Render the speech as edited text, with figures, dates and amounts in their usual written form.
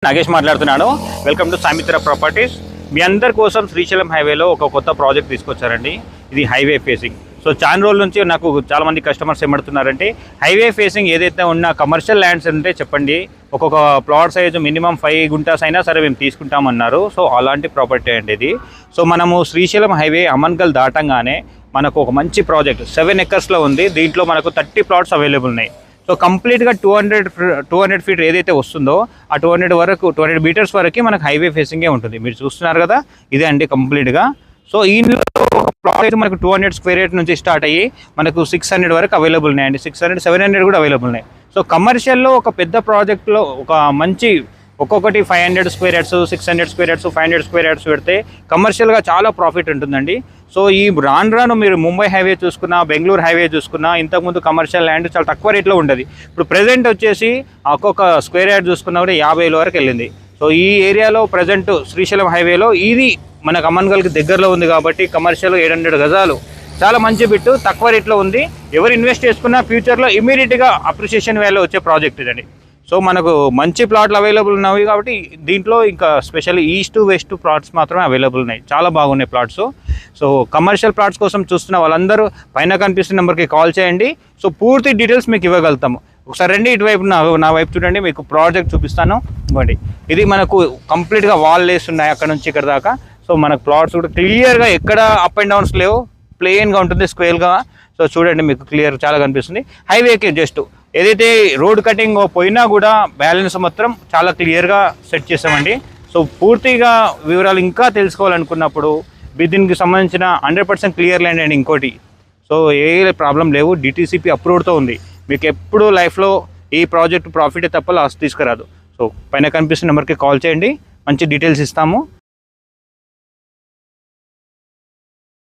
నాగేష్ మాట్లాడుతున్నాను. Welcome to Samitra properties. మీ అందరి కోసం శ్రీశైలం హైవేలో ఒక కొత్త ప్రాజెక్ట్ తీసుకొచ్చారండి. ఇది హైవే ఫేసింగ్. సో చాలా రోజుల నుంచి నాకు చాలామంది కస్టమర్స్ ఏమడుతున్నారంటే హైవే ఫేసింగ్ ఏదైతే ఉన్న కమర్షియల్ ల్యాండ్స్ అంటే చెప్పండి, ఒక్కొక్క ప్లాట్ సైజు మినిమం 5 గుంటాస్ అయినా సరే మేము తీసుకుంటామన్నారు. సో అలాంటి ప్రాపర్టీ అండి ఇది. సో మనము శ్రీశైలం హైవే అమన్గల్ దాటంగానే మనకు ఒక మంచి ప్రాజెక్ట్ 7 ఎకర్స్లో ఉంది. దీంట్లో మనకు 30 ప్లాట్స్ అవైలబుల్ ఉన్నాయి. సో కంప్లీట్గా 200 ఫీట్ ఏదైతే వస్తుందో ఆ 200 మీటర్స్ వరకు మనకు హైవే ఫేసింగే ఉంటుంది. మీరు చూస్తున్నారు కదా, ఇదే అండి కంప్లీట్గా. సో ఇందులో ప్రాజెక్ట్ మనకు 200 స్క్వేర్ యార్డ్ నుంచి స్టార్ట్ అయ్యి మనకు 600 వరకు అవైలబుల్ ఉన్నాయండి. 600, 700 కూడా అవైలబుల్ ఉన్నాయి. సో కమర్షియల్లో ఒక పెద్ద ప్రాజెక్ట్లో ఒక మంచి ఒక్కొక్కటి 500 square yards, 600 square yards, 500 square yards పెడితే కమర్షియల్గా చాలా ప్రాఫిట్ ఉంటుందండి. సో ఈ రాను మీరు ముంబై హైవే చూసుకున్నా, బెంగళూరు హైవే చూసుకున్నా, ఇంతకుముందు కమర్షియల్ ల్యాండ్ చాలా తక్కువ రేట్లో ఉండేది. ఇప్పుడు ప్రెజెంట్ వచ్చేసి ఒక్కొక్క స్క్వేర్ యార్డ్ చూసుకున్నా కూడా 50,000 వరకు వెళ్ళింది. సో ఈ ఏరియాలో ప్రజెంట్ శ్రీశైలం హైవేలో ఇది మనకు అమన్గల్కి దగ్గరలో ఉంది కాబట్టి కమర్షియల్ 700 గజాలు చాలా మంచి బిట్టు, తక్కువ రేట్లో ఉంది. ఎవరు ఇన్వెస్ట్ చేసుకున్నా ఫ్యూచర్లో ఇమీడియట్గా అప్రిషియేషన్ వాల్యూ వచ్చే ప్రాజెక్ట్ ఇదండి. సో మనకు మంచి ప్లాట్లు అవైలబుల్ ఉన్నాయి కాబట్టి దీంట్లో ఇంకా స్పెషల్ ఈస్ట్ వెస్ట్ ప్లాట్స్ మాత్రమే అవైలబుల్ ఉన్నాయి. చాలా బాగున్నాయి ప్లాట్స్. సో కమర్షియల్ ప్లాట్స్ కోసం చూస్తున్న వాళ్ళందరూ పైన కనిపిస్తున్న నెంబర్కి కాల్ చేయండి. సో పూర్తి డీటెయిల్స్ మీకు ఇవ్వగలుగుతాము. ఒకసారి రండి ఇటువైపు, నా వైపు చూడండి, మీకు ప్రాజెక్ట్ చూపిస్తాను. ఇవ్వండి, ఇది మనకు కంప్లీట్గా వాల్ లేస్ ఉన్నాయి అక్కడ నుంచి ఇక్కడ దాకా. సో మనకు ప్లాట్స్ కూడా క్లియర్గా ఎక్కడ అప్ అండ్ డౌన్స్ లేవు, ప్లెయిన్గా ఉంటుంది స్క్వేర్గా. సో చూడండి, మీకు క్లియర్ చాలా కనిపిస్తుంది. హైవేకి జస్ట్ ఏదైతే రోడ్ కటింగ్ పోయినా కూడా బ్యాలెన్స్ మాత్రం చాలా క్లియర్గా సెట్ చేసామండి. సో పూర్తిగా వివరాలు ఇంకా తెలుసుకోవాలనుకున్నప్పుడు దీనికి సంబంధించిన 100% క్లియర్ ల్యాండ్ అండి. ఇంకోటి, సో ఏ ప్రాబ్లం లేవు, డిటీసీపీ అప్రూవ్డ్తో ఉంది. మీకు ఎప్పుడు లైఫ్లో ఈ ప్రాజెక్ట్ ప్రాఫిటే తప్ప లాస్ తీసుకురాదు. సో పైన కనిపిస్తున్న నెంబర్కి కాల్ చేయండి, మంచి డీటెయిల్స్ ఇస్తాము.